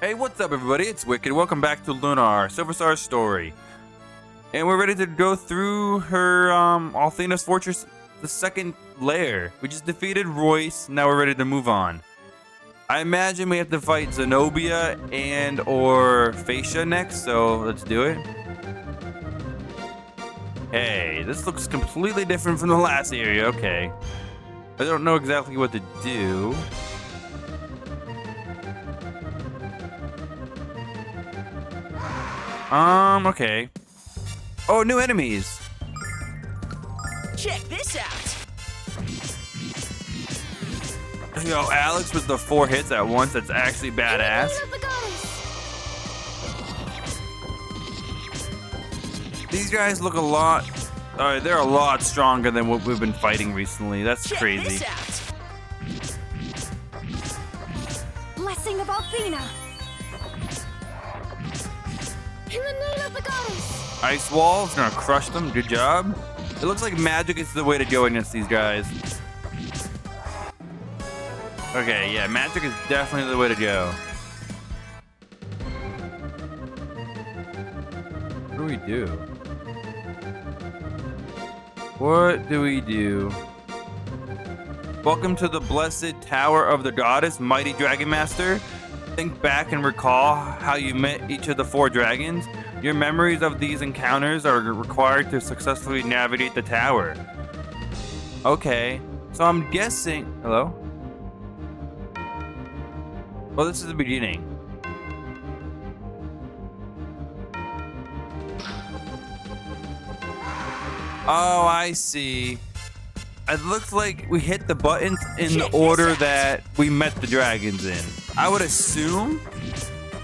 Hey, what's up everybody? It's Wicked. Welcome back to Lunar, Silver Star story. And we're ready to go through her Althena's fortress, the second lair. We just defeated Royce, now we're ready to move on. I imagine we have to fight Zenobia and or Fascia next, so let's do it. Hey, this looks completely different from the last area, okay. I don't know exactly what to do. Okay. Oh, new enemies. Check this out. Yo, Alex with the 4 hits at once. That's actually badass. These guys look a lot. They're a lot stronger than what we've been fighting recently. That's Check crazy. This out. Blessing of Althena. In the name of the goddess. Ice Wall's gonna crush them. Good job. It looks like magic is the way to go against these guys. Okay, yeah, magic is definitely the way to go. What do we do? What do we do? Welcome to the blessed tower of the goddess, mighty dragon master. Think back and recall how you met each of the 4 dragons. Your memories of these encounters are required to successfully navigate the tower. Okay, so I'm guessing... Hello? Well, this is the beginning. Oh, I see. It looks like we hit the buttons in the order that we met the dragons in. I would assume.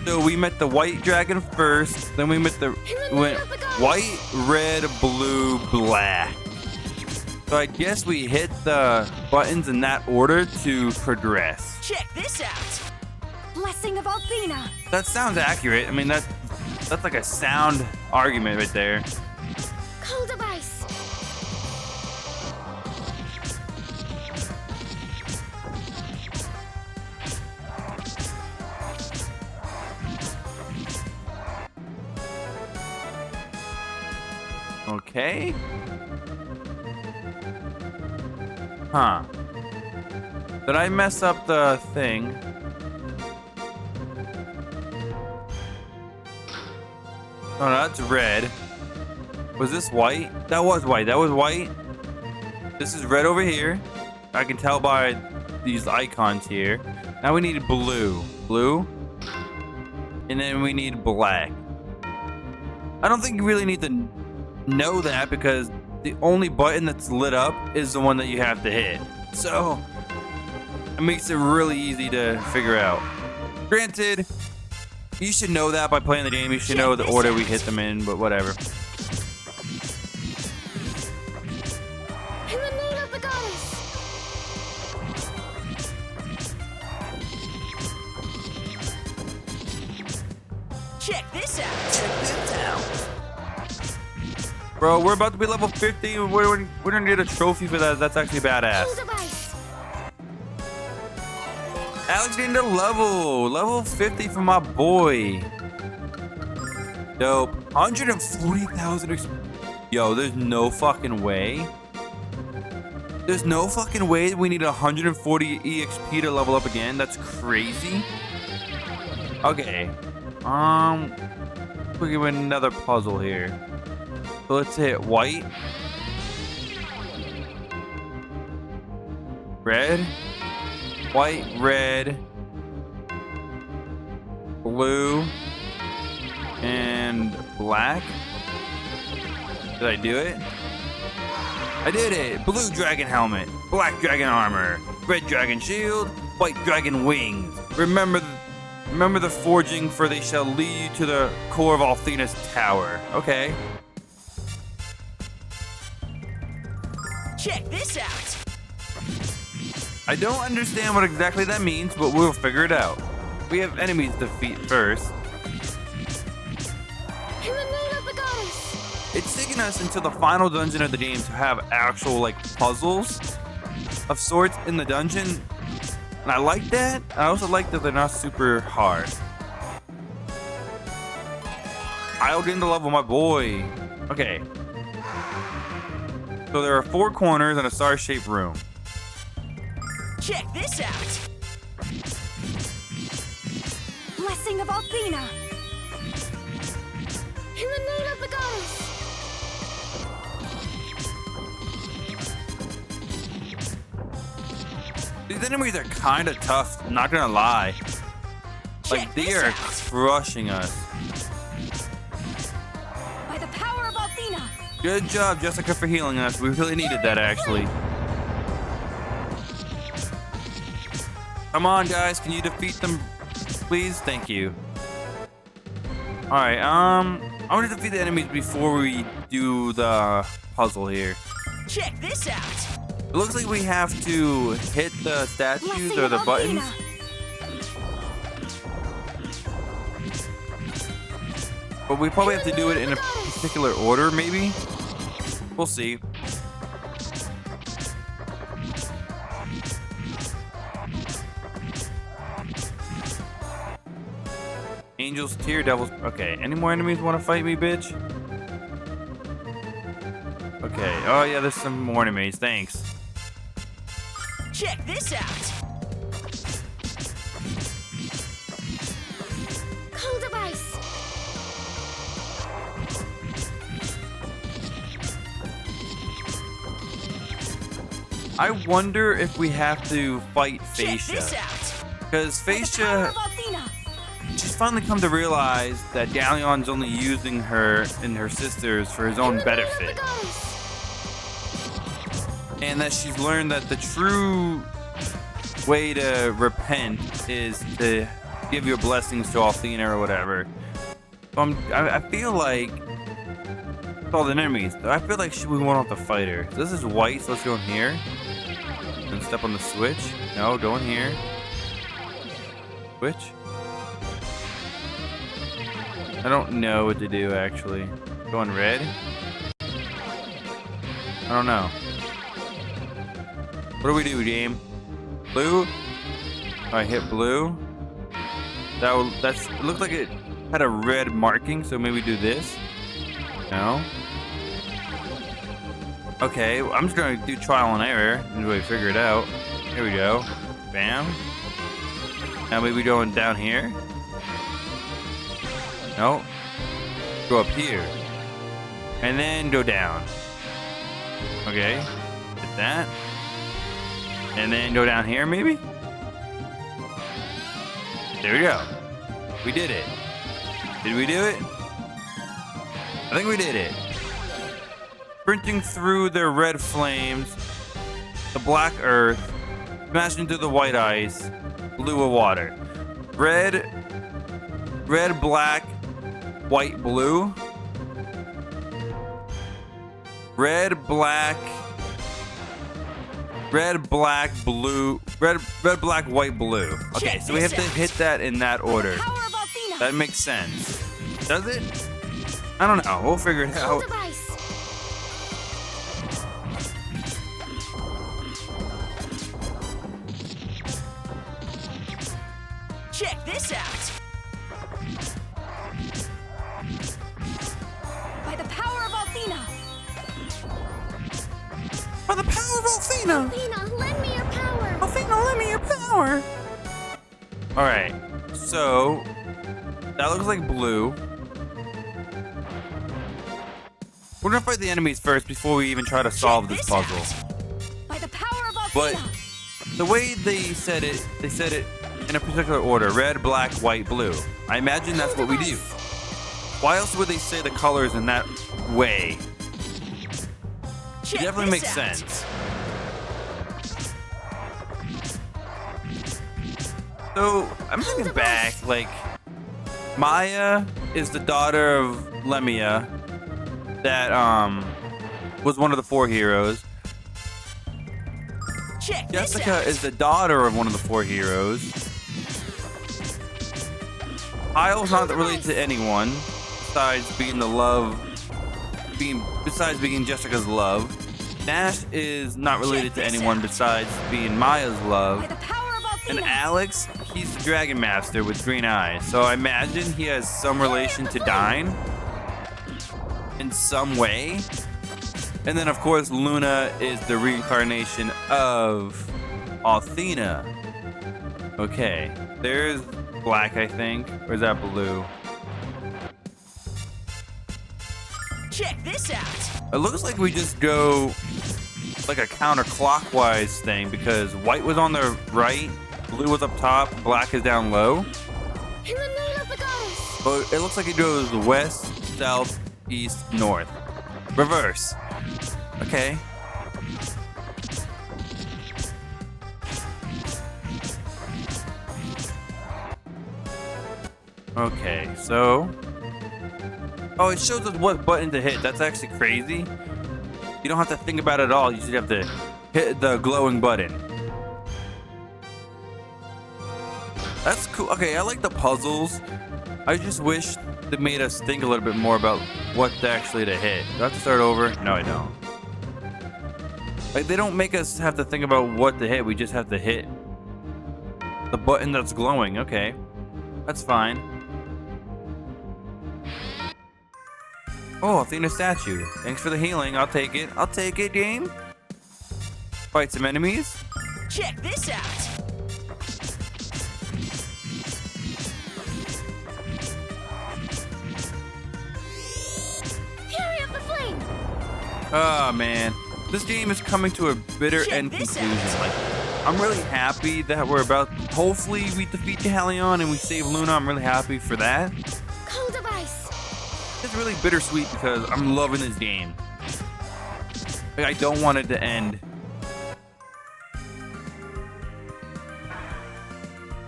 So we met the white dragon first, then we met went white, red, blue, black. So I guess we hit the buttons in that order to progress. Check this out. Blessing of Althena. That sounds accurate. I mean, that's like a sound argument right there. Cold of ice. Okay. Huh. Did I mess up the thing? Oh, no, that's red. Was this white? That was white. That was white. This is red over here. I can tell by these icons here. Now we need blue. Blue. And then we need black. I don't think you really need to know that because the only button that's lit up is the one that you have to hit. So it makes it really easy to figure out. Granted, you should know that by playing the game. You should know the order we hit them in, but whatever. In the name of the goddess. Check this out. Check this out. Bro, we're about to be level 50 and we're gonna get a trophy for that. That's actually badass. Cold of ice. Alex getting to level 50 for my boy. Dope. 140,000 Yo, there's no fucking way. There's no fucking way we need 140 EXP to level up again. That's crazy. Okay. We'll give it another puzzle here. So let's hit white. Red. White, red. Blue. And black. Did I do it? I did it! Blue dragon helmet. Black dragon armor. Red dragon shield. White dragon wings. Remember the forging, for they shall lead you to the core of Althena's tower. Okay. Check this out. I don't understand what exactly that means, but we'll figure it out. We have enemies to defeat first. In the name of the goddess. It's taking us into the final dungeon of the game to have actual like puzzles of sorts in the dungeon. And I like that. I also like that they're not super hard. I'll get into level, my boy. Okay. So there are 4 corners and a star-shaped room. Check this out. Blessing of Athena. In the name of the goddess. These enemies are kind of tough, not gonna lie. Like, Check they this are out. crushing us. By the power of Athena. Good job, Jessica, for healing us. We really needed that, actually. Come on, guys. Can you defeat them, please? Thank you. Alright, I'm gonna defeat the enemies before we do the puzzle here. Check this out. It looks like we have to hit the statues Blessing or the of buttons. Athena. But we probably have to do it in a particular order, maybe? We'll see. Angels, tear devils. Okay, any more enemies want to fight me, bitch? Okay, oh yeah, there's some more enemies, thanks. Check this out. Cold of ice. I wonder if we have to fight Check this Phaecia. out. Because By the power Phaecia, of Athena. she's finally come to realize that Galleon's only using her and her sisters for his own In the name of benefit. the goddess. And that she's learned that the true way to repent is to give your blessings to Athena or whatever. So I feel like with all the enemies, I feel like we won't have to fight her. So this is white, so let's go in here. And step on the switch. No, go in here. Switch. I don't know what to do actually. Go in red. I don't know. What do we do, game? Blue? I hit blue. It looked like it had a red marking, so maybe do this. No. Okay, I'm just gonna do trial and error until we figure it out. Here we go. Bam. Now maybe going down here. No. Go up here. And then go down. Okay. Hit that. And then go down here, maybe? There we go. We did it. Did we do it? I think we did it. Sprinting through the red flames, the black earth, smashing through the white ice, blue of water. Red, black, white, blue. Red, black, blue. Red, black, white, blue. Okay, Check so we have this to out. hit that in that order. Power of Athena. That makes sense. Does it? I don't know. We'll figure it Cold out. of ice. Check this out. By the power of Athena. By the power of Athena! Athena, lend me your power. Athena, lend me your power! Alright, so that looks like blue. We're gonna fight the enemies first before we even try to solve this puzzle. By the power of But Athena. the way they said it in a particular order: red, black, white, blue. I imagine that's what we do. Why else would they say the colors in that way? It Check definitely this makes out. sense. So I'm thinking back, like Maya is the daughter of Lemia, that was one of the 4 heroes. Check this Jessica out. is the daughter of one of the 4 heroes. Isle's not related to anyone besides being Jessica's love. Nash is not related to Check this anyone out. besides being Maya's love. By the power of And Athena. Alex, he's the Dragon Master with green eyes. So I imagine he has some relation to Dine. in some way. And then, of course, Luna is the reincarnation of Athena. Okay, there's black, I think. Or is that blue? Check this out. It looks like we just go like a counterclockwise thing because white was on the right, blue was up top, black is down low. In the name of the goddess. But it looks like it goes west, south, east, north. Reverse. Okay. Okay, so... Oh, it shows us what button to hit. That's actually crazy. You don't have to think about it at all. You just have to hit the glowing button. That's cool. Okay, I like the puzzles. I just wish they made us think a little bit more about what actually to hit. Do I have to start over? No, I don't. Like, they don't make us have to think about what to hit. We just have to hit the button that's glowing. Okay, that's fine. Oh, Athena statue. Thanks for the healing. I'll take it. I'll take it, game. Fight some enemies. Check this out. Fury of the flame. Oh, man. This game is coming to a bitter Check end this conclusion. out. Like, I'm really happy that we're about... Hopefully, we defeat Halion and we save Luna. I'm really happy for that. Cold of ice. It's really bittersweet because I'm loving this game. Like, I don't want it to end.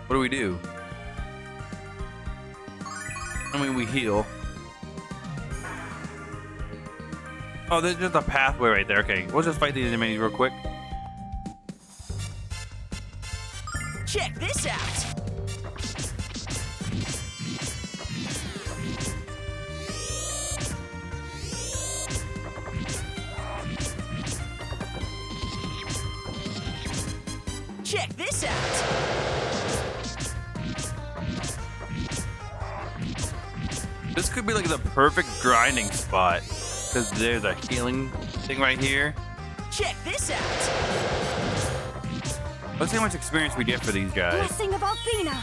What do we do? I mean, we heal. Oh, there's just a pathway right there. Okay, we'll just fight these enemies real quick. Check this out. Check this out. This could be like the perfect grinding spot because there's a healing thing right here. Check this out. Let's see how much experience we get for these guys. Blessing of Athena.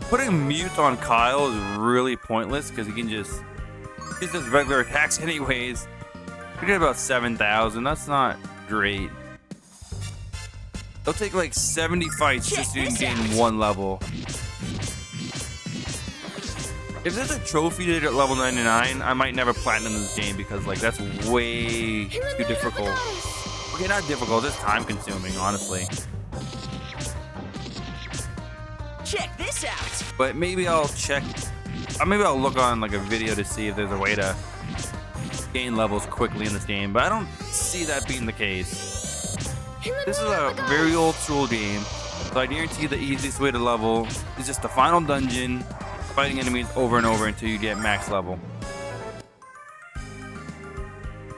Putting mute on Kyle is really pointless because he can just does regular attacks anyways. We did about 7,000. That's not great. They'll take like 70 fights Check just so you can this gain out. 1 level. If there's a trophy to at level 99, I might never platinum this game because like that's way In the too name of the difficult. goddess. Okay, not difficult, just time consuming, honestly. Check this out. But maybe I'll check. Maybe I'll look on like a video to see if there's a way to gain levels quickly in this game. But I don't see that being the case. In the This is name of a the goddess. very old school game, so I guarantee the easiest way to level is just the final dungeon, fighting enemies over and over until you get max level.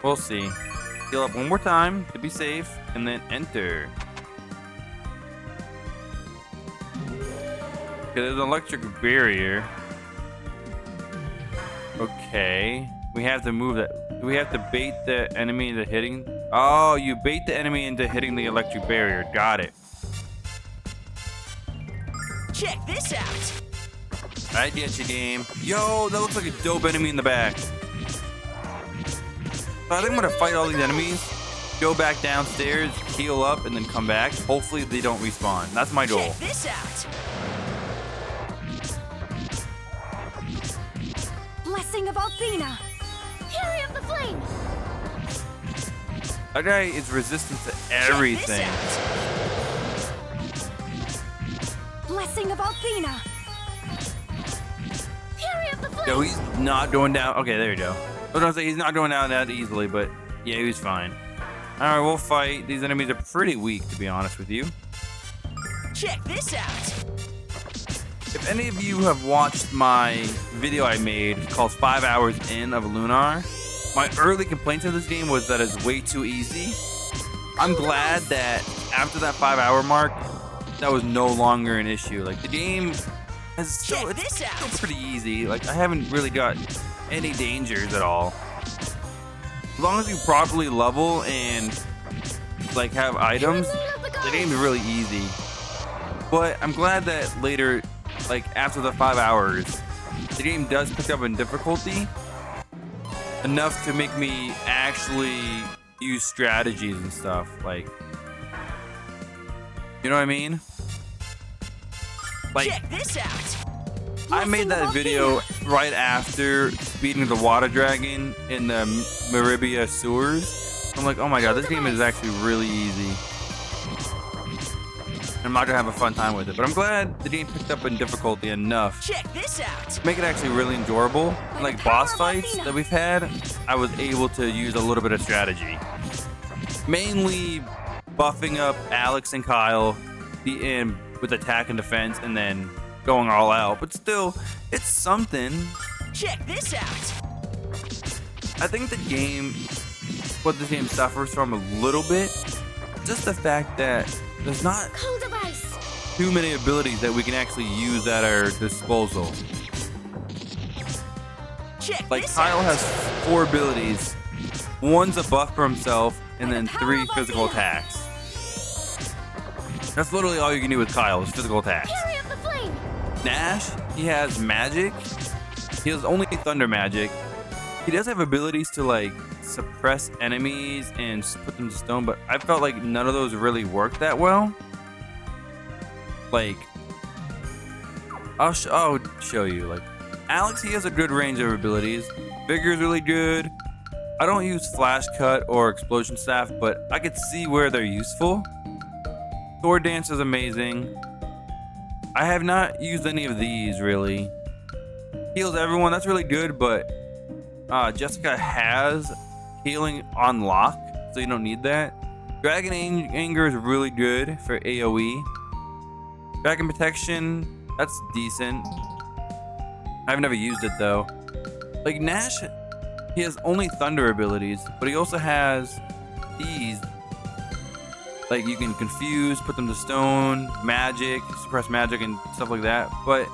We'll see. Heal up one more time to be safe, and then enter. Okay, there's an electric barrier. Okay. We have to move that. Do we have to bait the enemy into hitting? Oh, you bait the enemy into hitting the electric barrier. Got it. Check this out. I get you, game. Yo, that looks like a dope enemy in the back. So I think I'm gonna fight all these enemies, go back downstairs, heal up, and then come back. Hopefully they don't respawn. That's my goal. Check this out. Blessing of Athena. Fury of the flame. That guy is resistant to Check everything. this out. Blessing of Athena. Fury of the flame. Yo, he's not going down. Okay, there you go. I was gonna say he's not going down that easily, but yeah, he's fine. All right, we'll fight. These enemies are pretty weak, to be honest with you. Check this out. If any of you have watched my video I made called 5 Hours In of Lunar, my early complaints of this game was that it's way too easy. I'm glad that after that 5 hour mark, that was no longer an issue. Like the game Check it's this still out. pretty easy. Like I haven't really got any dangers at all. As long as you properly level and like have items, the game is really easy. But I'm glad that later, like after the 5 hours, the game does pick up in difficulty enough to make me actually use strategies and stuff. Like, you know what I mean? Like, Check this out. I made that video right after beating the water dragon in the Maribia sewers. I'm like, oh my god, this game is actually really easy. I'm not gonna have a fun time with it, but I'm glad the game picked up in difficulty enough Check this out. to make it actually really enjoyable. And like boss fights that we've had, I was able to use a little bit of strategy. Mainly buffing up Alex and Kyle in with attack and defense, and then going all out. But still, it's something. Check this out. I think the game, what this game suffers from a little bit, just the fact that there's not Cold of ice. too many abilities that we can actually use at our disposal. Check Like this Kyle out. has 4 abilities. One's a buff for himself, and then 3 physical attacks. That's literally all you can do with Kyle is physical attacks. Fury of the flame. Nash, he has magic. He has only thunder magic. He does have abilities to like suppress enemies and put them to stone, but I felt like none of those really worked that well. Like, I'll show you. Like, Alex, he has a good range of abilities. Vigor is really good. I don't use Flash Cut or Explosion Staff, but I could see where they're useful. Sword Dance is amazing. I have not used any of these really. Heals everyone, that's really good, but Jessica has healing on lock, so you don't need that. Dragon Anger is really good for AoE. Dragon Protection, that's decent. I've never used it though. Like Nash, he has only thunder abilities, but he also has these. Like you can confuse, put them to stone, magic, suppress magic and stuff like that. But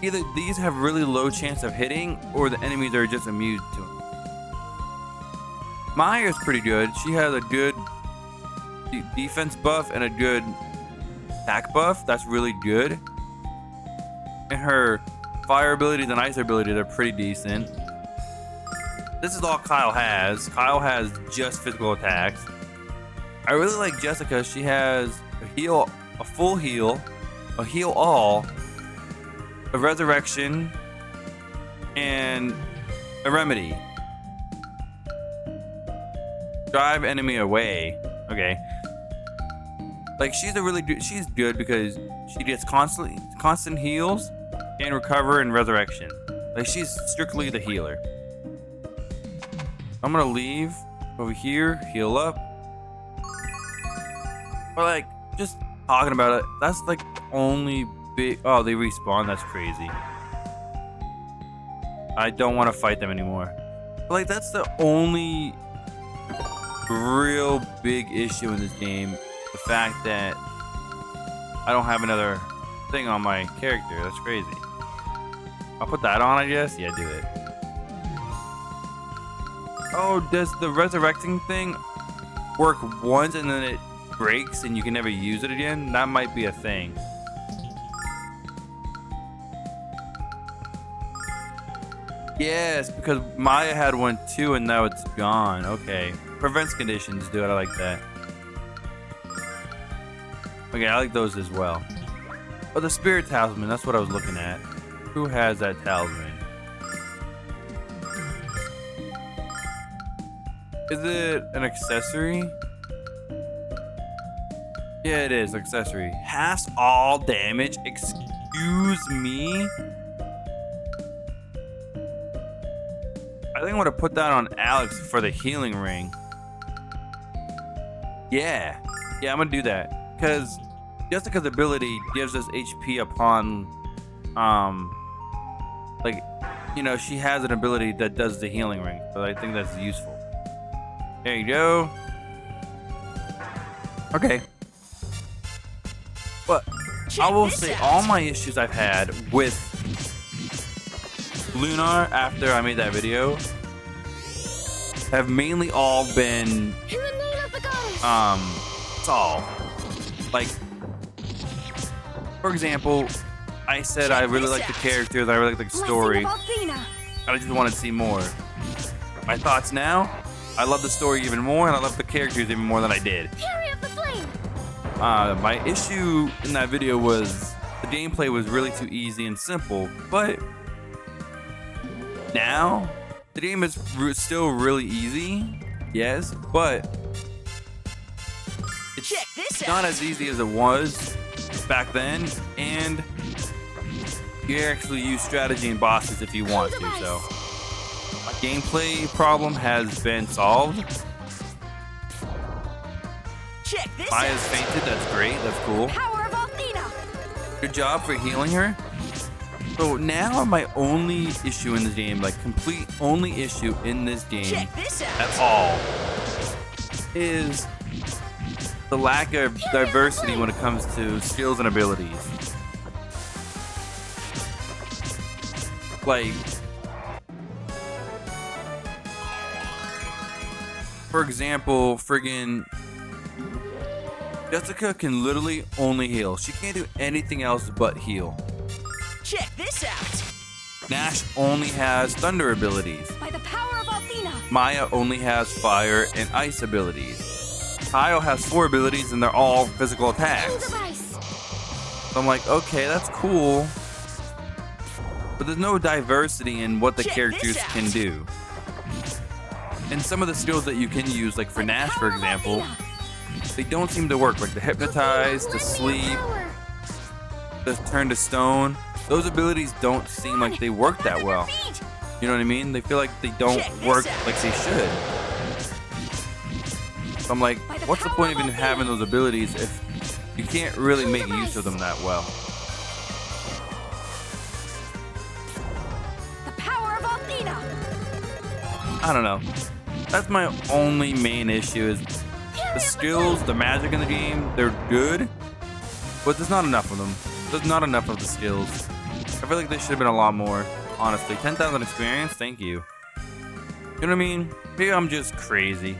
either these have really low chance of hitting or the enemies are just immune to them. Maya's pretty good. She has a good defense buff and a good attack buff. That's really good. And her fire abilities and ice abilities are pretty decent. This is all Kyle has. Kyle has just physical attacks. I really like Jessica. She has a full heal, a heal all, a resurrection, and a remedy. Drive enemy away. Okay. Like she's good because she gets constant heals and recover and resurrection. Like she's strictly the healer. I'm gonna leave over here, heal up. But like, just talking about it, that's like the only big. Oh, they respawn. That's crazy. I don't want to fight them anymore. But like, that's the only real big issue in this game. The fact that I don't have another thing on my character. That's crazy. I'll put that on, I guess. Yeah, do it. Oh, does the resurrecting thing work once and then it breaks and you can never use it again? That might be a thing. Yes, because Maya had one too and now it's gone. Okay. Prevents conditions, dude. I like that. Okay, I like those as well. Oh, the spirit talisman. That's what I was looking at. Who has that talisman? Is it an accessory? Yeah, it is. Accessory. Halves all damage. Excuse me? I think I'm going to put that on Alex for the healing ring. Yeah. Yeah, I'm going to do that. Because Jessica's ability gives us HP upon... like, you know, she has an ability that does the healing ring. So I think that's useful. There you go. Okay. What? I will say all my issues I've had with Lunar after I made that video have mainly all been In the name of the goddess. solved. Like, for example, I said I really like the characters, I really like the story. Blessing of Athena. I just wanted to see more. My thoughts now, I love the story even more, and I love the characters even more than I did. Fury of the flame. My issue in that video was the gameplay was really too easy and simple, but now the game is still really easy, yes, but it's Check this not out. as easy as it was back then, and you actually use strategy and bosses if you want to. So my gameplay problem has been solved. Check this Maya's out. fainted, that's great, that's cool. Power of Athena. Good job for healing her. So now my only issue in this game, like complete only issue in this game Check this out. at all, is the lack of diversity when it comes to skills and abilities. Like, for example, friggin' Jessica can literally only heal. She can't do anything else but heal. Check this out. Nash only has thunder abilities. By the power of Athena. Maya only has fire and ice abilities. Kyle has 4 abilities and they're all physical Cold attacks. of ice. So I'm like, okay, that's cool. But there's no diversity in what the Check characters this out. can do. And some of the skills that you can use, like for By the Nash, for power of example, Athena. they don't seem to work. Like the hypnotize, the Lend me your sleep, power. the turn to stone. Those abilities don't seem like they work that Under your well. feet. You know what I mean? They feel like they don't Check this work out. like they should. So I'm like, By the what's the power point of of even Athena. having those abilities if you can't really Cold make of use ice. of them that well? The power of Athena. I don't know. That's my only main issue is the skills, the magic in the game, they're good, but there's not enough of them. There's not enough of the skills. I feel like there should have been a lot more, honestly. 10,000 experience, thank you. You know what I mean? Maybe I'm just crazy.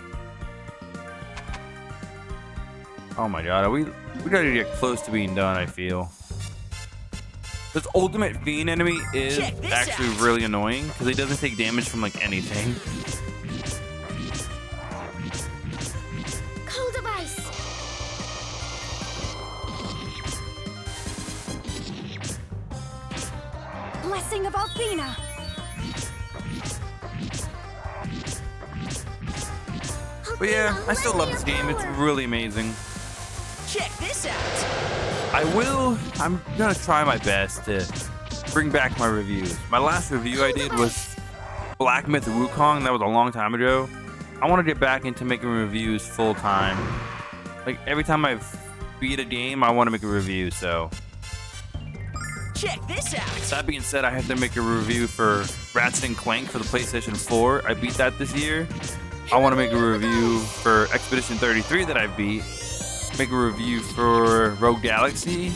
Oh my god, we gotta get close to being done, I feel. This ultimate fiend enemy is Check this actually out. really annoying because he doesn't take damage from like anything. Cold of ice. Blessing of Athena. But yeah, I still love this game. It's really amazing. Check this out. I'm gonna try my best to bring back my reviews. My last review I did was Black Myth Wukong. That was a long time ago. I want to get back into making reviews full time. Like every time I beat a game, I want to make a review. So Check this out. that being said, I have to make a review for Ratchet and Clank for the PlayStation 4. I beat that this year. I want to make a review for Expedition 33 that I beat. Make a review for Rogue Galaxy.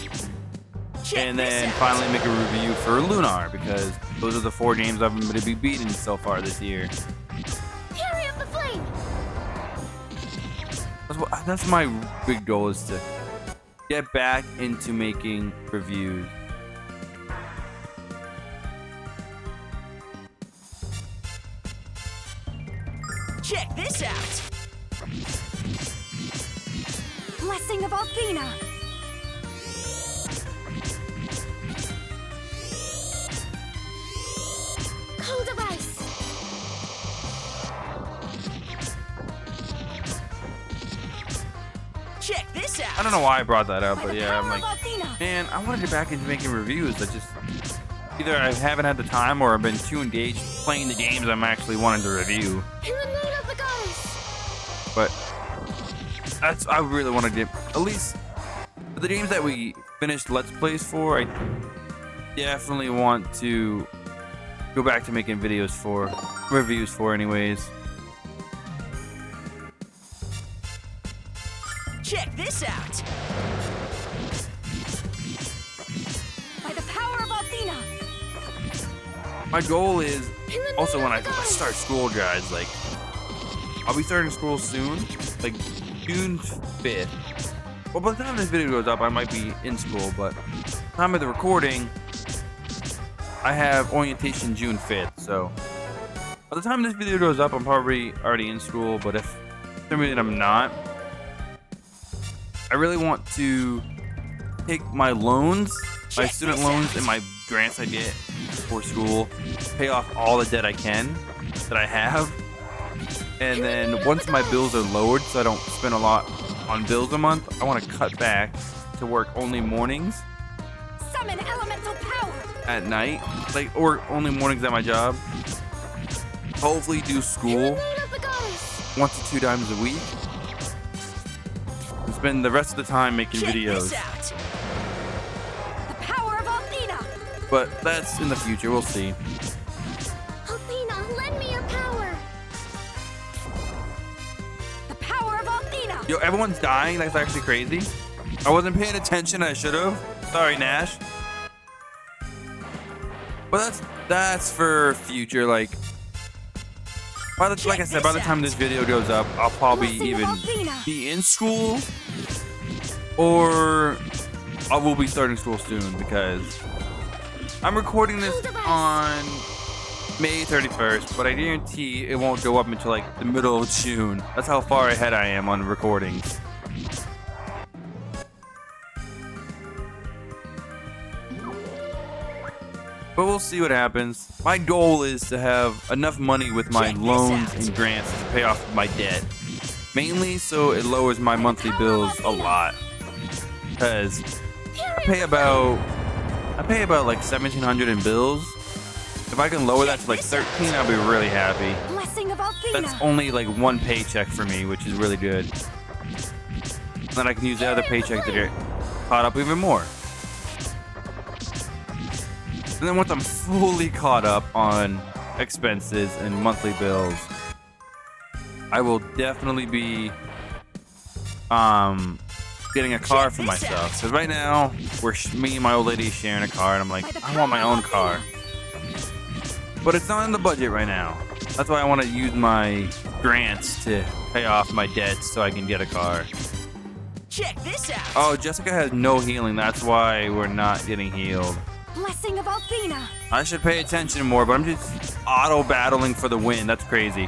Check And this then out. finally make a review for Lunar because those are the 4 games I'm going to be beating so far this year. Fury of the flame. That's my big goal is to get back into making reviews. Check this out. Blessing of Athena. Cold of ice. Check this out. I don't know why I brought that up, By but the yeah, I'm power like, of Athena. man, I want to get back into making reviews. I just either I haven't had the time or I've been too engaged playing the games I'm actually wanting to review. In the name of the goddess. But I really want to get at least for the games that we finished Let's Plays for. I definitely want to go back to making reviews for anyways. Check this out. My goal is In the also name when of I the gods. start school, guys, like I'll be starting school soon, like June 5th. Well, by the time this video goes up, I might be in school, but time of the recording, I have orientation June 5th. So by the time this video goes up, I'm probably already in school. But if for some reason I'm not, I really want to take my loans, my Check student this loans, out. and my grants I get for school, pay off all the debt I can that I have. And then once my bills are lowered, so I don't spend a lot on bills a month, I want to cut back to work only mornings Summon elemental power. at night, like, or only mornings at my job. Hopefully do In the school name of the goddess. 1 to 2 times a week. And spend the rest of the time making Check videos. this out. The power of Athena. But that's in the future, we'll see. Athena, lend me your power. The power of Athena. Yo, everyone's dying, that's actually crazy. I wasn't paying attention, I should have. Sorry, Nash. But that's for future, like like I said, by the time this video goes up, I'll probably Blessing of even Athena. be in school, or I will be starting school soon because I'm recording this on May 31st, but I guarantee it won't go up until like the middle of June. That's how far ahead I am on recordings. But we'll see what happens. My goal is to have enough money with my Check this loans out. and grants to pay off my debt. Mainly so it lowers my monthly bills a lot. Because I pay about like $1,700 in bills. If I can lower that to like 13, I'll be really happy. Blessing of Athena. That's only like one paycheck for me, which is really good. Then I can use the other paycheck to get caught up even more. And then once I'm fully caught up on expenses and monthly bills, I will definitely be getting a car for myself. Because right now, me and my old lady sharing a car, and I'm like, I want my own car. But it's not in the budget right now. That's why I want to use my grants to pay off my debts so I can get a car. Check this out. Oh, Jessica has no healing. That's why we're not getting healed. Blessing of Athena. I should pay attention more, but I'm just auto battling for the win. That's crazy.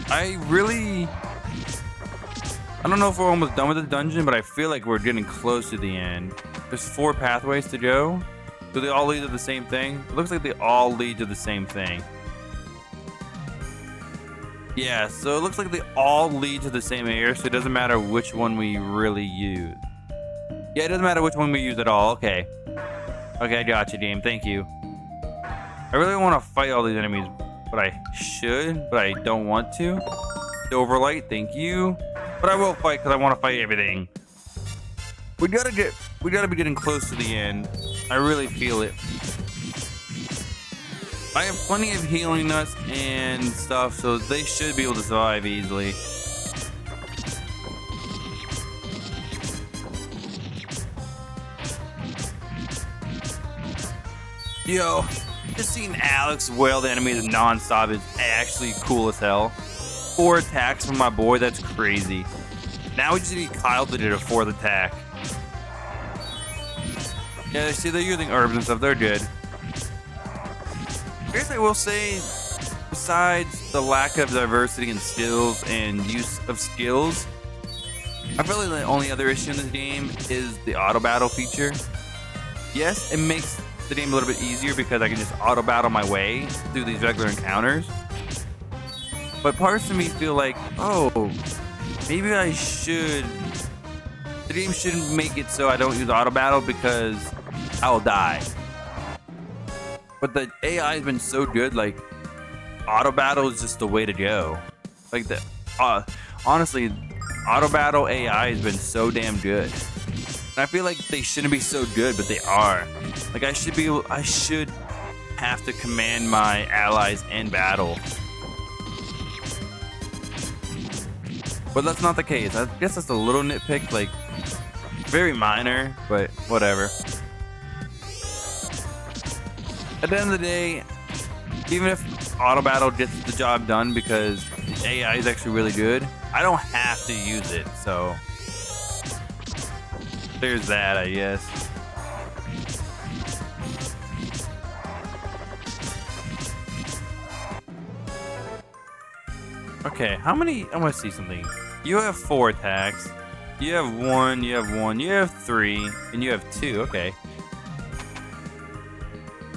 I don't know if we're almost done with the dungeon, but I feel like we're getting close to the end. There's 4 pathways to go. Do they all lead to the same thing? It looks like they all lead to the same thing. Yeah, so it looks like they all lead to the same area, so it doesn't matter which one we really use. Yeah, it doesn't matter which one we use at all. Okay. Okay, I got you, game. Thank you. I really want to fight all these enemies, but I should, but I don't want to. Silverlight, thank you. But I will fight because I want to fight everything. We gotta be getting close to the end. I really feel it. I have plenty of healing nuts and stuff, so they should be able to survive easily. Yo, just seeing Alex wail the enemies non-stop is actually cool as hell. 4 attacks from my boy, that's crazy. Now we just need Kyle to do a 4th attack. Yeah, see, they're using herbs and stuff, they're good. I guess I will say, besides the lack of diversity in skills and use of skills, I feel like the only other issue in this game is the auto battle feature. Yes, it makes the game a little bit easier because I can just auto battle my way through these regular encounters. But parts of me feel like, oh, maybe I should. The game shouldn't make it so I don't use auto battle because I'll die. But the AI has been so good, like auto battle is just the way to go. Like honestly, auto battle AI has been so damn good. And I feel like they shouldn't be so good, but they are. Like I should have to command my allies in battle. But that's not the case. I guess that's a little nitpick, like very minor, but whatever. At the end of the day, even if auto battle gets the job done because the AI is actually really good, I don't have to use it. So there's that, I guess. Okay, how many? I want to see something. You have 4 attacks. You have 1, you have 1, you have 3, and you have 2. Okay.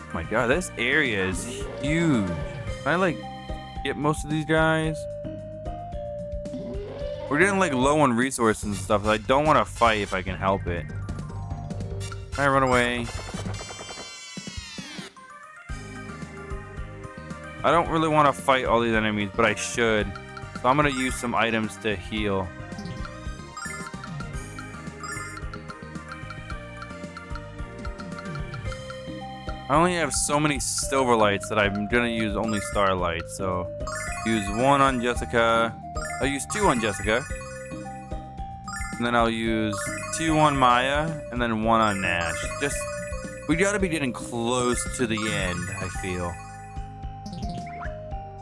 Oh my god, this area is huge. Can I like get most of these guys? We're getting like low on resources and stuff. So I don't want to fight if I can help it. Can I run away? I don't really want to fight all these enemies, but I should. So I'm going to use some items to heal. I only have so many silver lights that I'm going to use only starlight. So use 1 on Jessica. I'll use 2 on Jessica. And then I'll use 2 on Maya. And then 1 on Nash. Just, we got to be getting close to the end, I feel.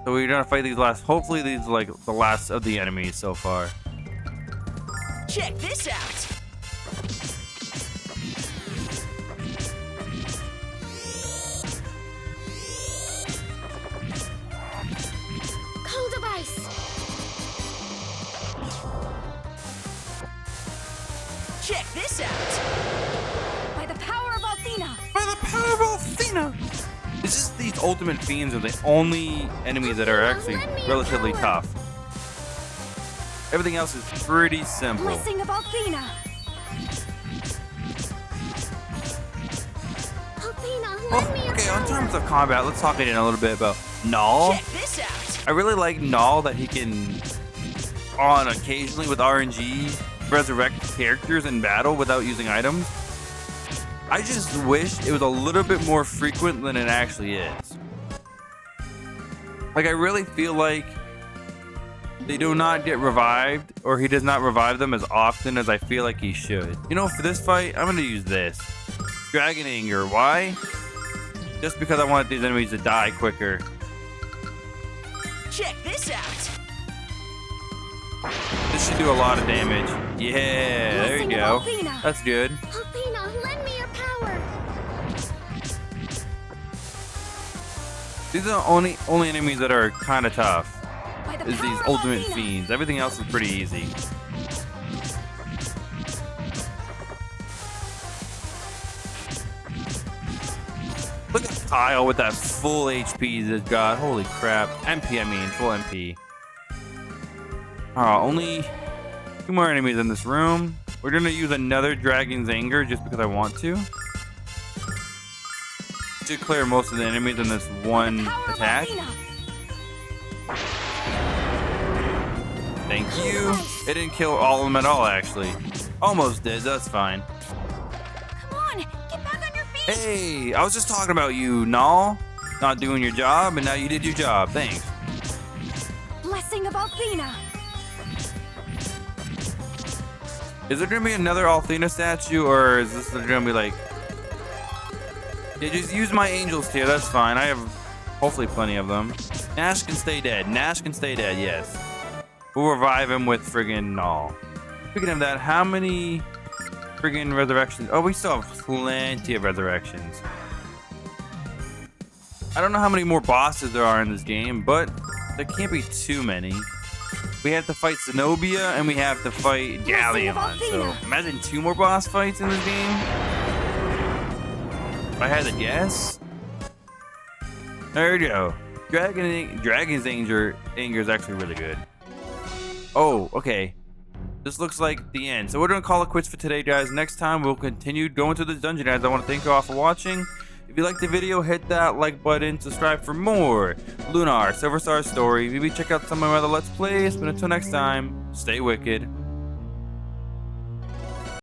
So we're gonna fight these last. Hopefully, these are like the last of the enemies so far. Check this out. Cold of ice. Check this out. By the power of Athena. By the power of Athena! It's just these ultimate fiends are the only enemies that are actually relatively tough. Everything else is pretty simple. Blessing of Athena. Athena, lend me your Okay, power. on terms of combat, let's talk again a little bit about Null. Check this out. I really like Null that he can, on occasionally with RNG, resurrect characters in battle without using items. I just wish it was a little bit more frequent than it actually is. Like, I really feel like they do not get revived, or he does not revive them as often as I feel like he should. You know, for this fight, I'm going to use this. Dragon Anger. Why? Just because I want these enemies to die quicker. Check this out. This should do a lot of damage. Yeah, there you Blessing go. of Athena. That's good. Athena, lend me your power. These are the only enemies that are kind of tough. By the Is power these of ultimate Athena. fiends. Everything else is pretty easy. Look at Kyle with that full HP he's got. Holy crap. MP, I mean, full MP. Only 2 more enemies in this room. We're gonna use another Dragon's Anger just because I want to. To clear most of the enemies in this one Power of attack. Athena. Thank you. It didn't kill all of them at all, actually. Almost did. That's fine. Come on, get back on your feet. Hey, I was just talking about you, Null. Not doing your job, and now you did your job. Thanks. Blessing of Athena. Is there gonna be another Athena statue, or is this gonna be like... Yeah, just use my angels tier. That's fine. I have hopefully plenty of them. Nash can stay dead. Nash can stay dead, yes. We'll revive him with friggin' Null. Speaking of that, how many friggin' resurrections? Oh, we still have plenty of resurrections. I don't know how many more bosses there are in this game, but there can't be too many. We have to fight Zenobia and we have to fight Galleon. So imagine 2 more boss fights in this game. If I had to guess. There you go. Dragon's Anger is actually really good. Oh, okay. This looks like the end. So we're going to call it quits for today, guys. Next time, we'll continue going to this dungeon, guys. I want to thank you all for watching. If you liked the video, hit that like button. Subscribe for more Lunar, Silver Star Story. Maybe check out some of my other Let's Plays. But until next time, stay wicked.